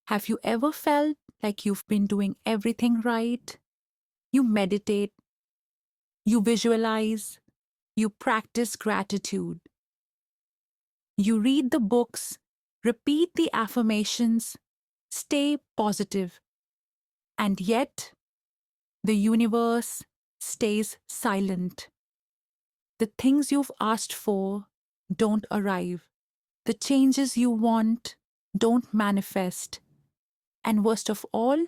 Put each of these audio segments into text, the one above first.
Have you ever felt like you've been doing everything right? You meditate, you visualize, you practice gratitude, you read the books, repeat the affirmations, stay positive, and yet the universe stays silent. The things you've asked for don't arrive. The changes you want don't manifest. And worst of all,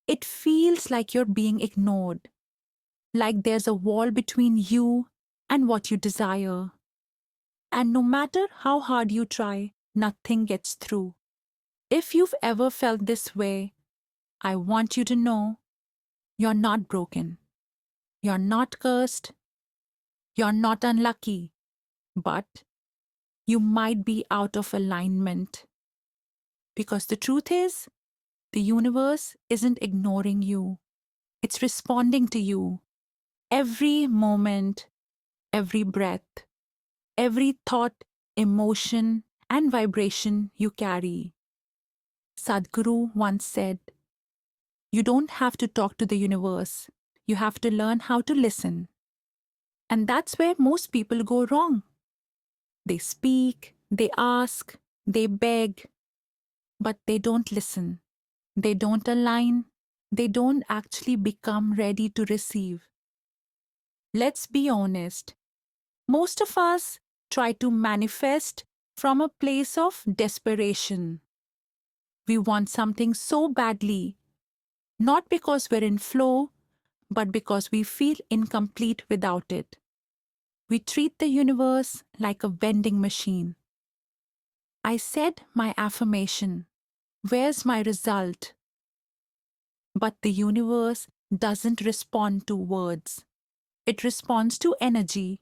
it feels like you're being ignored, like there's a wall between you and what you desire. And no matter how hard you try, nothing gets through. If you've ever felt this way, I want you to know you're not broken. You're not cursed. You're not unlucky. But you might be out of alignment. Because the truth is, the universe isn't ignoring you. It's responding to you. Every moment, every breath, every thought, emotion, and vibration you carry. Sadhguru once said, "You don't have to talk to the universe. You have to learn how to listen." And that's where most people go wrong. They speak, they ask, they beg, but they don't listen. They don't align. They don't actually become ready to receive. Let's be honest. Most of us try to manifest from a place of desperation. We want something so badly, not because we're in flow, but because we feel incomplete without it. We treat the universe like a vending machine. I said my affirmation. Where's my result? But the universe doesn't respond to words. It responds to energy.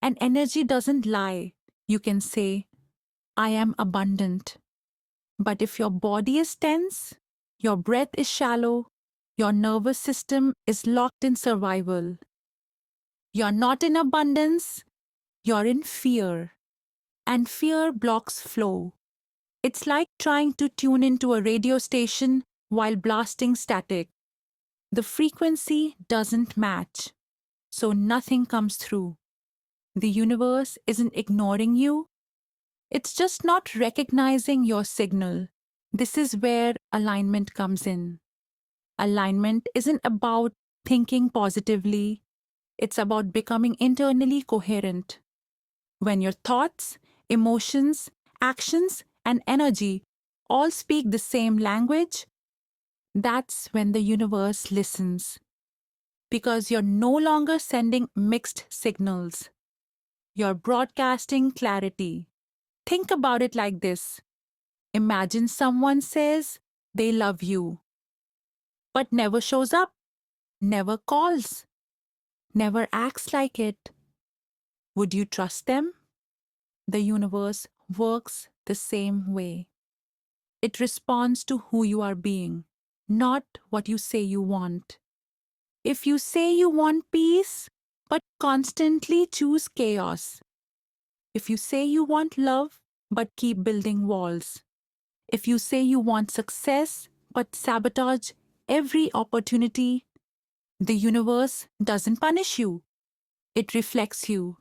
And energy doesn't lie. You can say, "I am abundant." But if your body is tense, your breath is shallow, your nervous system is locked in survival, you're not in abundance, you're in fear. And fear blocks flow. It's like trying to tune into a radio station while blasting static. The frequency doesn't match, so nothing comes through. The universe isn't ignoring you. It's just not recognizing your signal. This is where alignment comes in. Alignment isn't about thinking positively. It's about becoming internally coherent. When your thoughts, emotions, actions, and energy all speak the same language, that's when the universe listens. Because you're no longer sending mixed signals. You're broadcasting clarity. Think about it like this. Imagine someone says they love you, but never shows up, never calls, never acts like it. Would you trust them? The universe works the same way. It responds to who you are being, not what you say you want. If you say you want peace, but constantly choose chaos. If you say you want love, but keep building walls. If you say you want success, but sabotage every opportunity, the universe doesn't punish you. It reflects you.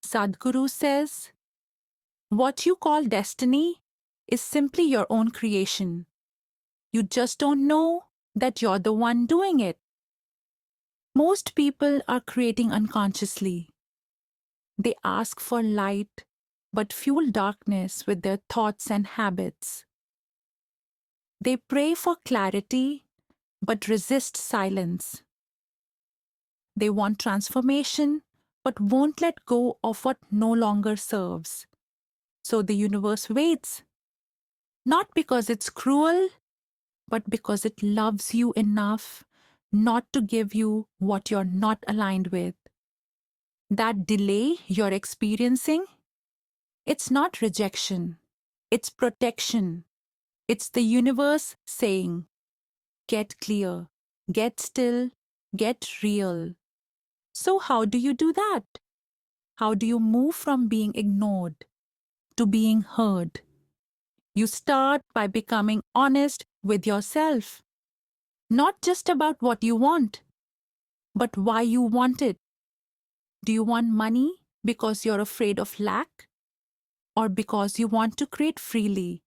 Sadhguru says, what you call destiny is simply your own creation. You just don't know that you're the one doing it. Most people are creating unconsciously. They ask for light, but fuel darkness with their thoughts and habits. They pray for clarity, but resist silence. They want transformation, but won't let go of what no longer serves. So the universe waits, not because it's cruel, but because it loves you enough not to give you what you're not aligned with. That delay you're experiencing, it's not rejection, it's protection. It's the universe saying, get clear, get still, get real. So how do you do that? How do you move from being ignored to being heard? You start by becoming honest with yourself. Not just about what you want, but why you want it. Do you want money because you're afraid of lack? Or because you want to create freely?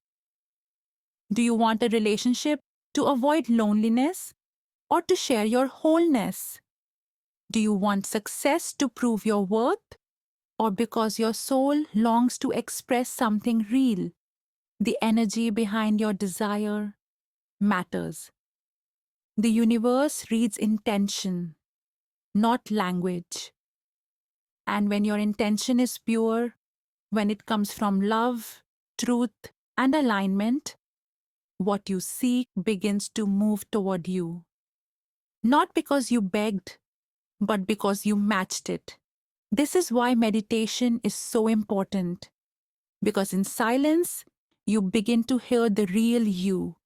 Do you want a relationship to avoid loneliness or to share your wholeness? Do you want success to prove your worth or because your soul longs to express something real? The energy behind your desire matters. The universe reads intention, not language. And when your intention is pure, when it comes from love, truth, and alignment, what you seek begins to move toward you. Not because you begged, but because you matched it. This is why meditation is so important. Because in silence, you begin to hear the real you.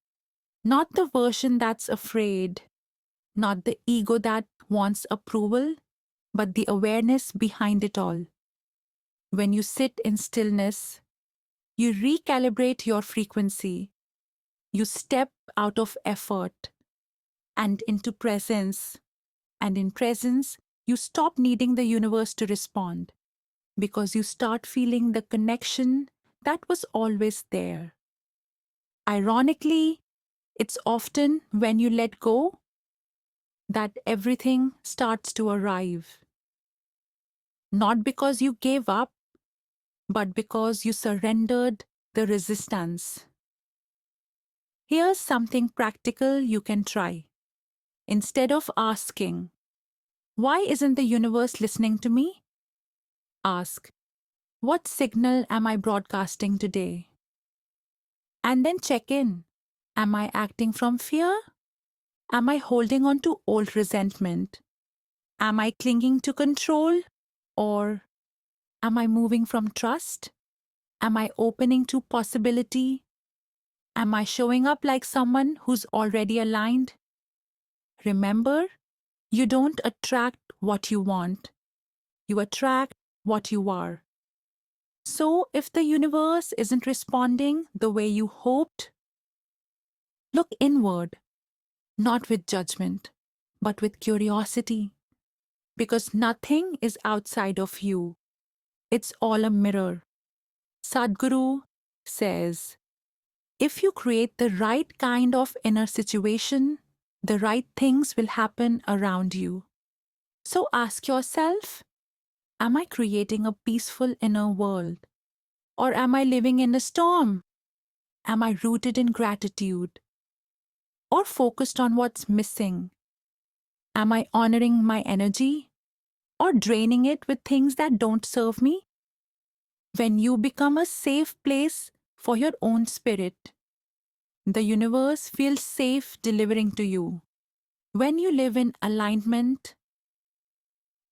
Not the version that's afraid, not the ego that wants approval, but the awareness behind it all. When you sit in stillness, you recalibrate your frequency. You step out of effort and into presence. And in presence, you stop needing the universe to respond because you start feeling the connection that was always there. Ironically, it's often when you let go that everything starts to arrive. Not because you gave up, but because you surrendered the resistance. Here's something practical you can try. Instead of asking, "Why isn't the universe listening to me?" ask, "What signal am I broadcasting today?" And then check in. Am I acting from fear? Am I holding on to old resentment? Am I clinging to control? Or am I moving from trust? Am I opening to possibility? Am I showing up like someone who's already aligned? Remember, you don't attract what you want. You attract what you are. So if the universe isn't responding the way you hoped, look inward, not with judgment, but with curiosity. Because nothing is outside of you. It's all a mirror. Sadhguru says, if you create the right kind of inner situation, the right things will happen around you. So ask yourself, am I creating a peaceful inner world? Or am I living in a storm? Am I rooted in gratitude? Or focused on what's missing? Am I honoring my energy? Or draining it with things that don't serve me? When you become a safe place for your own spirit, the universe feels safe delivering to you. When you live in alignment,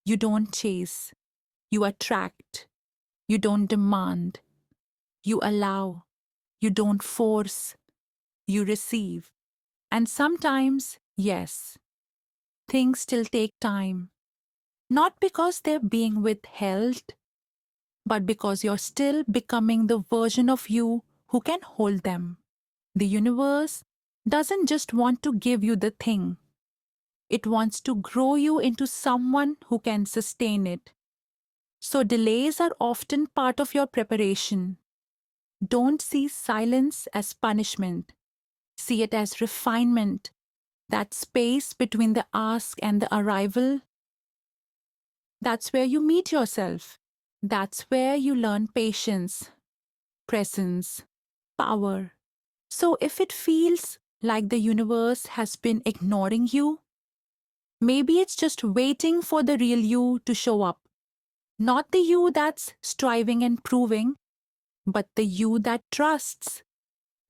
you don't chase, you attract, you don't demand, you allow, you don't force, you receive. And sometimes, yes, things still take time. Not because they're being withheld, but because you're still becoming the version of you who can hold them. The universe doesn't just want to give you the thing. It wants to grow you into someone who can sustain it. So delays are often part of your preparation. Don't see silence as punishment. See it as refinement. That space between the ask and the arrival, that's where you meet yourself. That's where you learn patience, presence, power. So if it feels like the universe has been ignoring you, maybe it's just waiting for the real you to show up. Not the you that's striving and proving, but the you that trusts,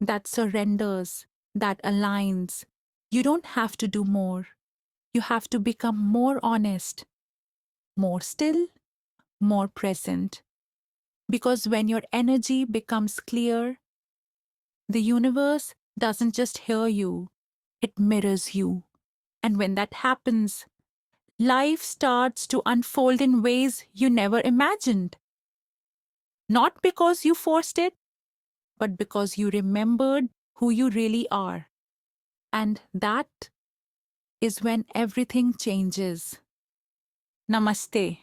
that surrenders, that aligns. You don't have to do more. You have to become more honest, more still, more present. Because when your energy becomes clear, the universe doesn't just hear you, it mirrors you. And when that happens, life starts to unfold in ways you never imagined. Not because you forced it, but because you remembered who you really are. And that is when everything changes. Namaste.